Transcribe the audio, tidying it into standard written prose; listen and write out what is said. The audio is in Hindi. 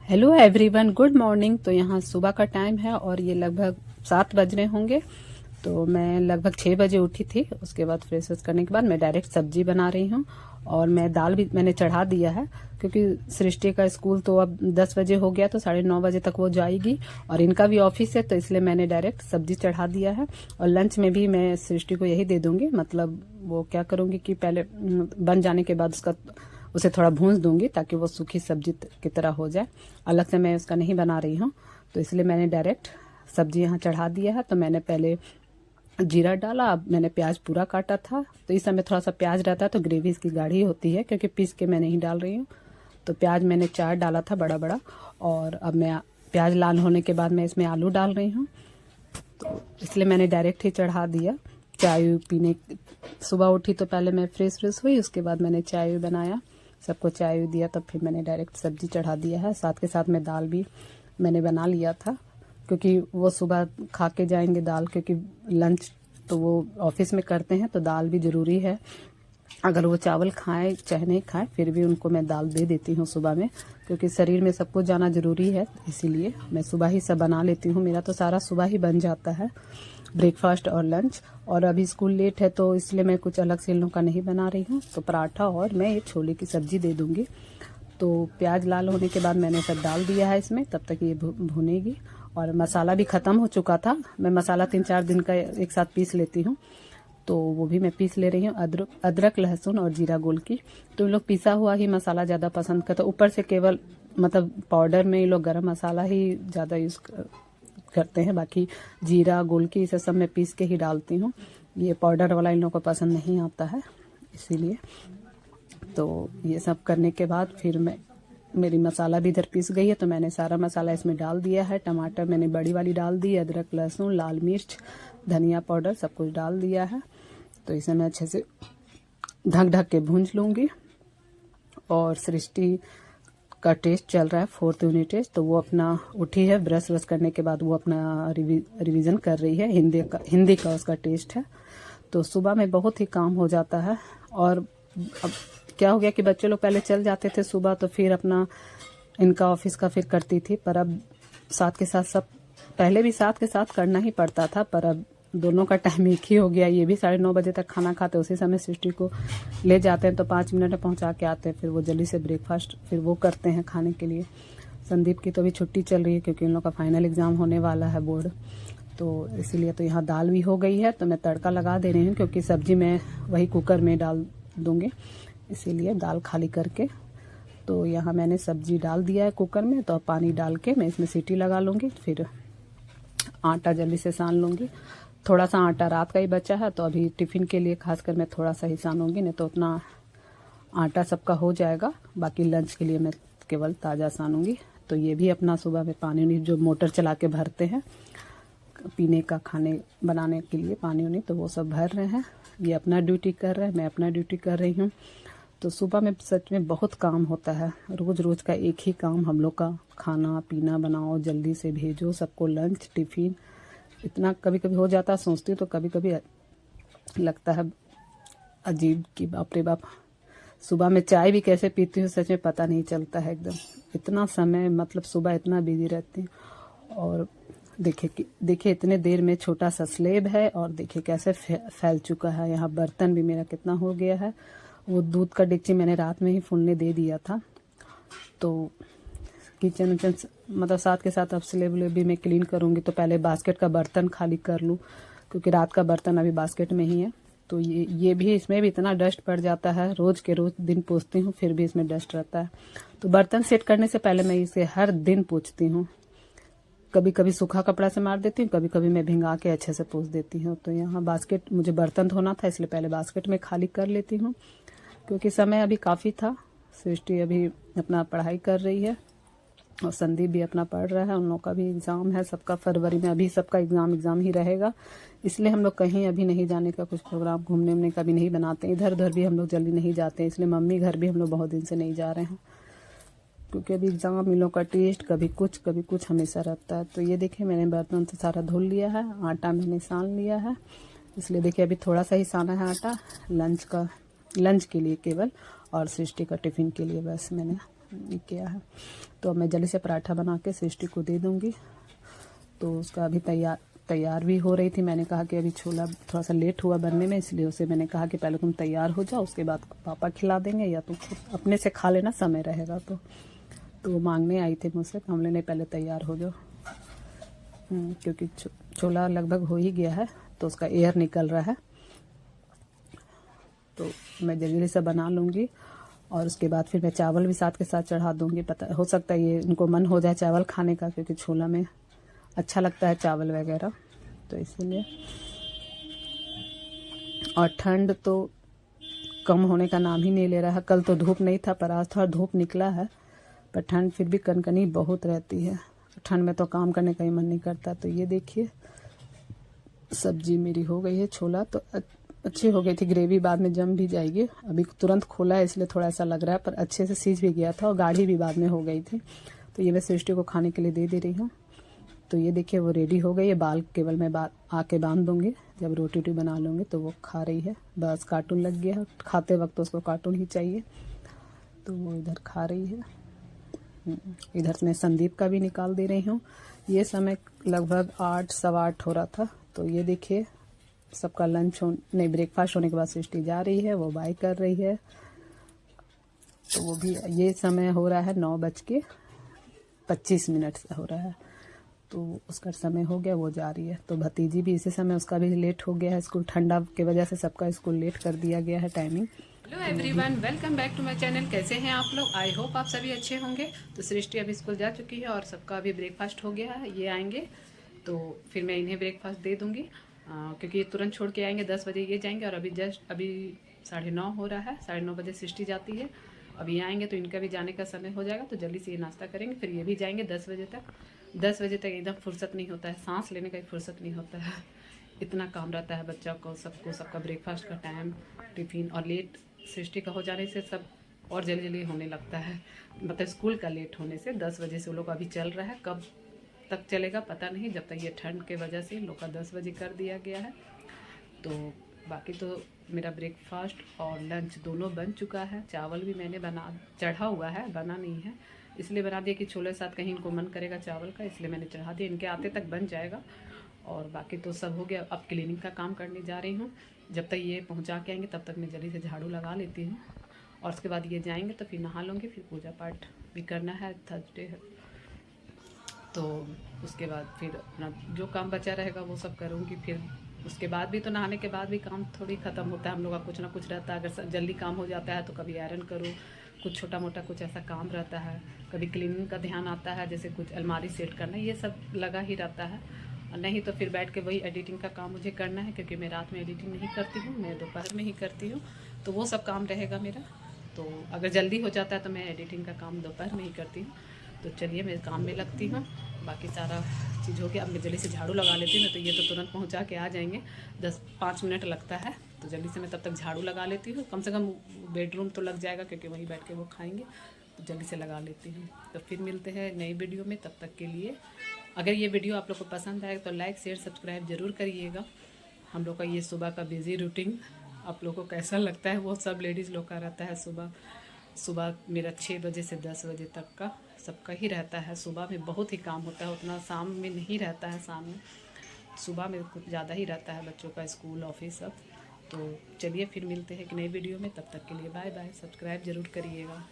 Hello everyone, good morning. तो यहाँ सुबह का टाइम है और ये लगभग 7 बज रहे होंगे। तो मैं लगभग 6 बजे उठी थी। उसके बाद फ्रेश व्रेश करने के बाद मैं डायरेक्ट सब्जी बना रही हूँ और मैं दाल भी मैंने चढ़ा दिया है, क्योंकि सृष्टि का स्कूल तो अब 10 बजे हो गया, तो 9:30 बजे तक वो जाएगी और इनका भी ऑफिस है, तो इसलिए मैंने डायरेक्ट सब्जी चढ़ा दिया है। और लंच में भी मैं सृष्टि को यही दे दूंगी, मतलब वो क्या करूंगी कि पहले बन जाने के बाद उसे थोड़ा भूंज दूंगी ताकि वो सूखी सब्जी की तरह हो जाए। अलग से मैं उसका नहीं बना रही हूँ, तो इसलिए मैंने डायरेक्ट सब्जी यहाँ चढ़ा दिया है। तो मैंने पहले जीरा डाला, अब मैंने प्याज पूरा काटा था। तो इस समय थोड़ा सा प्याज रहता है तो ग्रेवी इसकी गाढ़ी होती है, क्योंकि पीस के मैं नहीं डाल रही हूँ। तो प्याज मैंने 4 डाला था, बड़ा बड़ा। और अब मैं प्याज लाल होने के बाद मैं इसमें आलू डाल रही हूँ, तो इसलिए मैंने डायरेक्ट ही चढ़ा दिया। चाय पीने सुबह उठी तो पहले मैं फ्रेश हुई, उसके बाद मैंने चाय बनाया, सबको चाय दिया, तब फिर मैंने डायरेक्ट सब्जी चढ़ा दिया है। साथ के साथ में दाल भी मैंने बना लिया था, क्योंकि वो सुबह खा के जाएंगे दाल, क्योंकि लंच तो वो ऑफिस में करते हैं, तो दाल भी ज़रूरी है। अगर वो चावल खाएं चाहे नहीं खाएं, फिर भी उनको मैं दाल दे देती हूँ सुबह में, क्योंकि शरीर में सबको जाना ज़रूरी है। इसीलिए मैं सुबह ही सब बना लेती हूँ। मेरा तो सारा सुबह ही बन जाता है, ब्रेकफास्ट और लंच। और अभी स्कूल लेट है, तो इसलिए मैं कुछ अलग से इन लोगों का नहीं बना रही हूँ। तो पराठा और मैं ये छोले की सब्जी दे दूँगी। तो प्याज लाल होने के बाद मैंने सब डाल दिया है इसमें, तब तक ये भुनेगी। और मसाला भी ख़त्म हो चुका था। मैं मसाला 3-4 दिन का एक साथ पीस लेती हूँ, तो वो भी मैं पीस ले रही हूँ। अदरक लहसुन और जीरा गोल की। तो इन लोग पिसा हुआ ही मसाला ज़्यादा पसंद करते, ऊपर से केवल मतलब पाउडर में ये लोग गरम मसाला ही ज़्यादा यूज़ करते हैं। बाकी जीरा गोल की इसे सब मैं पीस के ही डालती हूँ। ये पाउडर वाला इन लोगों को पसंद नहीं आता है, इसीलिए। तो ये सब करने के बाद फिर मेरी मसाला भी इधर पीस गई है, तो मैंने सारा मसाला इसमें डाल दिया है। टमाटर मैंने बड़ी वाली डाल दी, अदरक लहसुन लाल मिर्च धनिया पाउडर सब कुछ डाल दिया है। तो इसे मैं अच्छे से ढक के भूंज लूँगी। और सृष्टि का टेस्ट चल रहा है, 4th यूनिट टेस्ट, तो वो अपना उठी है, ब्रश व्रश करने के बाद वो अपना रिवीजन कर रही है। हिंदी का उसका टेस्ट है। तो सुबह में बहुत ही काम हो जाता है। और अब क्या हो गया कि बच्चे लोग पहले चल जाते थे सुबह, तो फिर अपना इनका ऑफिस का फिर करती थी, पर अब साथ के साथ सब पहले भी साथ के साथ करना ही पड़ता था, पर अब दोनों का टाइम एक ही हो गया। ये भी 9:30 बजे तक खाना खाते, उसी समय सृष्टि को ले जाते हैं, तो 5 मिनट में पहुंचा के आते हैं। फिर वो जल्दी से ब्रेकफास्ट फिर वो करते हैं खाने के लिए। संदीप की तो अभी छुट्टी चल रही है, क्योंकि इन लोग का फाइनल एग्ज़ाम होने वाला है, बोर्ड। तो इसीलिए तो यहाँ दाल भी हो गई है, तो मैं तड़का लगा दे रही हूँ, क्योंकि सब्जी मैं वही कुकर में डाल दूँगी, इसीलिए दाल खाली करके। तो यहाँ मैंने सब्जी डाल दिया है कुकर में, तो पानी डाल के मैं इसमें सीटी लगा लूँगी। फिर आटा जल्दी से सान लूँगी। थोड़ा सा आटा रात का ही बचा है, तो अभी टिफ़िन के लिए खासकर मैं थोड़ा सा ही सानूँगी, नहीं तो उतना आटा सबका हो जाएगा। बाकी लंच के लिए मैं केवल ताज़ा सानूँगी। तो ये भी अपना सुबह में पानी जो मोटर चला के भरते हैं पीने का, खाने बनाने के लिए पानी उनी, तो वो सब भर रहे हैं। ये अपना ड्यूटी कर रहे हैं, मैं अपना ड्यूटी कर रही हूँ। तो सुबह में सच में बहुत काम होता है। रोज़ का एक ही काम हम लोग का, खाना पीना बनाओ, जल्दी से भेजो सबको लंच टिफ़िन। इतना कभी कभी हो जाता है, सोचती हूँ तो कभी कभी लगता है अजीब कि बाप रे बाप, सुबह में चाय भी कैसे पीती हूँ सच में पता नहीं चलता है एकदम। इतना समय, मतलब सुबह इतना बिजी रहती हूँ। और देखिए इतने देर में छोटा सा स्लेब है, और देखिए कैसे फैल चुका है। यहाँ बर्तन भी मेरा कितना हो गया है। वो दूध का डेगची मैंने रात में ही फूलने दे दिया था। तो किचन मतलब साथ के साथ अब स्लेब भी मैं क्लीन करूँगी, तो पहले बास्केट का बर्तन खाली कर लूँ, क्योंकि रात का बर्तन अभी बास्केट में ही है। तो ये भी, इसमें भी इतना डस्ट पड़ जाता है, रोज़ के रोज़ दिन पोंछती हूँ फिर भी इसमें डस्ट रहता है। तो बर्तन सेट करने से पहले मैं इसे हर दिन पोंछती हूँ। कभी कभी सूखा कपड़ा से मार देती हूँ, कभी कभी मैं भिंगा के अच्छे से पोंछ देती हूँ। तो यहाँ बास्केट, मुझे बर्तन धोना था, इसलिए पहले बास्केट में खाली कर लेती हूँ, क्योंकि समय अभी काफ़ी था। सृष्टि अभी अपना पढ़ाई कर रही है, और संदीप भी अपना पढ़ रहा है। उन लोगों का भी एग्ज़ाम है, सबका फरवरी में अभी सबका एग्ज़ाम ही रहेगा। इसलिए हम लोग कहीं अभी नहीं जाने का, कुछ प्रोग्राम घूमने उमने का भी नहीं बनाते। इधर उधर भी हम लोग जल्दी नहीं जाते, इसलिए मम्मी घर भी हम लोग बहुत दिन से नहीं जा रहे हैं, क्योंकि अभी एग्ज़ाम, इन लोग का टेस्ट, कभी कुछ हमेशा रहता है। तो ये देखिए मैंने बर्तन तो सारा धुल लिया है, आटा मैंने सान लिया है। इसलिए देखिए अभी थोड़ा सा ही साना है आटा लंच के लिए केवल, और सृष्टि का टिफ़िन के लिए बस मैंने किया है। तो अब मैं जल्दी से पराठा बना के सृष्टि को दे दूँगी। तो उसका अभी तैयार भी हो रही थी। मैंने कहा कि अभी छोला थोड़ा सा लेट हुआ बनने में, इसलिए उसे मैंने कहा कि पहले तुम तैयार हो जाओ, उसके बाद पापा खिला देंगे या तुम खुद अपने से खा लेना, समय रहेगा तो वो मांगने आई थी मुझसे, तो हमने नहीं पहले तैयार हो जाओ। क्योंकि छोला लगभग हो ही गया है, तो उसका एयर निकल रहा है। तो मैं जल्दी से बना लूँगी और उसके बाद फिर मैं चावल भी साथ के साथ चढ़ा दूँगी। पता हो सकता है ये इनको मन हो जाए चावल खाने का, क्योंकि छोला में अच्छा लगता है चावल वगैरह, तो इसीलिए। और ठंड तो कम होने का नाम ही नहीं ले रहा है। कल तो धूप नहीं था, पर आज थोड़ा धूप निकला है, पर ठंड फिर भी कनकनी बहुत रहती है। ठंड में तो काम करने का ही मन नहीं करता। तो ये देखिए सब्जी मेरी हो गई है। छोला तो अच्छी हो गई थी, ग्रेवी बाद में जम भी जाएगी। अभी तुरंत खोला है इसलिए थोड़ा ऐसा लग रहा है, पर अच्छे से सीज भी गया था और गाढ़ी भी बाद में हो गई थी। तो ये मैं सृष्टि को खाने के लिए दे रही हूँ। तो ये देखिए वो रेडी हो गई है। बाल केवल मैं आके बांध दूंगी, जब रोटी वोटी बना लूँगी। तो वो खा रही है, बस कार्टून लग गया है। खाते वक्त तो उसको कार्टून ही चाहिए, तो वो इधर खा रही है। इधर मैं संदीप का भी निकाल दे रही हूँ। ये समय लगभग 8 सवा 8 हो रहा था। तो ये देखिए सबका नहीं ब्रेकफास्ट होने के बाद सृष्टि जा रही है, वो बाय कर रही है। तो वो भी ये समय हो रहा है 9:25 हो रहा है। तो उसका समय हो गया, वो जा रही है। तो भतीजी भी इसी समय, उसका भी लेट हो गया है स्कूल, ठंडा की वजह से सबका स्कूल लेट कर दिया गया है timing. Hello everyone, welcome back to my channel. कैसे हैं आप लोग? आई होप आप सभी अच्छे होंगे। तो सृष्टि अभी स्कूल जा चुकी है और सबका अभी ब्रेकफास्ट हो गया है। ये आएंगे तो फिर मैं इन्हें ब्रेकफास्ट दे दूँगी, क्योंकि ये तुरंत छोड़ के आएंगे। 10 बजे ये जाएंगे और अभी 9:30 हो रहा है। 9:30 बजे सृष्टि जाती है। अभी आएंगे तो इनका भी जाने का समय हो जाएगा, तो जल्दी से ये नाश्ता करेंगे। फिर ये भी जाएंगे 10 बजे तक। 10 बजे तक एकदम फुर्सत नहीं होता है, सांस लेने का भी फुर्सत नहीं होता है। इतना काम रहता है बच्चा को, सबका ब्रेकफास्ट का टाइम, टिफ़िन, और लेट सृष्टि का हो जाने से सब और जल्दी जल्दी होने लगता है। मतलब स्कूल का लेट होने से 10 बजे से वो लोग अभी चल रहा है, कब तक चलेगा पता नहीं, जब तक ये ठंड के वजह से इन लोग का 10 बजे कर दिया गया है। तो बाकी तो मेरा ब्रेकफास्ट और लंच दोनों बन चुका है। चावल भी मैंने चढ़ा हुआ है, बना नहीं है, इसलिए बना दिया कि छोले साथ कहीं इनको मन करेगा चावल का, इसलिए मैंने चढ़ा दिया। इनके आते तक बन जाएगा। और बाकी तो सब हो गया। अब क्लीनिंग का काम करने जा रही हूँ। जब तक ये पहुँचा के आएंगे तब तक मैं जल्दी से झाड़ू लगा लेती हूँ, और उसके बाद ये जाएंगे तो फिर नहा लूँगी। फिर पूजा पाठ भी करना है, थर्सडे है, तो उसके बाद फिर अपना जो काम बचा रहेगा वो सब करूँगी। फिर उसके बाद भी तो नहाने के बाद भी काम थोड़ी ख़त्म होता है, हम लोग का कुछ ना कुछ रहता है। अगर जल्दी काम हो जाता है तो कभी आयरन करो, कुछ छोटा मोटा कुछ ऐसा काम रहता है, कभी क्लीनिंग का ध्यान आता है, जैसे कुछ अलमारी सेट करना, ये सब लगा ही रहता है। और नहीं तो फिर बैठ के वही एडिटिंग का काम मुझे करना है, क्योंकि मैं रात में एडिटिंग नहीं करती हूँ, मैं दोपहर में ही करती हूँ। तो वो सब काम रहेगा मेरा। तो अगर जल्दी हो जाता है तो मैं एडिटिंग का काम दोपहर में ही करती हूँ। तो चलिए मैं काम में लगती हूँ। बाकी सारा चीज़ हो गया। अब मैं जल्दी से झाड़ू लगा लेती हूँ, तो ये तो तुरंत पहुँचा के आ जाएंगे। 5 मिनट लगता है, तो जल्दी से मैं तब तक झाड़ू लगा लेती हूँ। कम से कम बेडरूम तो लग जाएगा, क्योंकि वहीं बैठ के वो खाएंगे। तो जल्दी से लगा लेती हूँ। तो फिर मिलते हैं नई वीडियो में। तब तक के लिए अगर ये वीडियो आप लोग को पसंद आए तो लाइक शेयर सब्सक्राइब ज़रूर करिएगा। हम लोग का ये सुबह का बिज़ी रूटीन आप लोग को कैसा लगता है? वो सब लेडीज़ लोग का रहता है। सुबह मेरा 6 बजे से 10 बजे तक का सबका ही रहता है। सुबह में बहुत ही काम होता है, उतना शाम में नहीं रहता है। शाम में, सुबह में कुछ ज़्यादा ही रहता है, बच्चों का स्कूल ऑफिस सब। तो चलिए फिर मिलते हैं एक नई वीडियो में। तब तक के लिए बाय बाय। सब्सक्राइब ज़रूर करिएगा।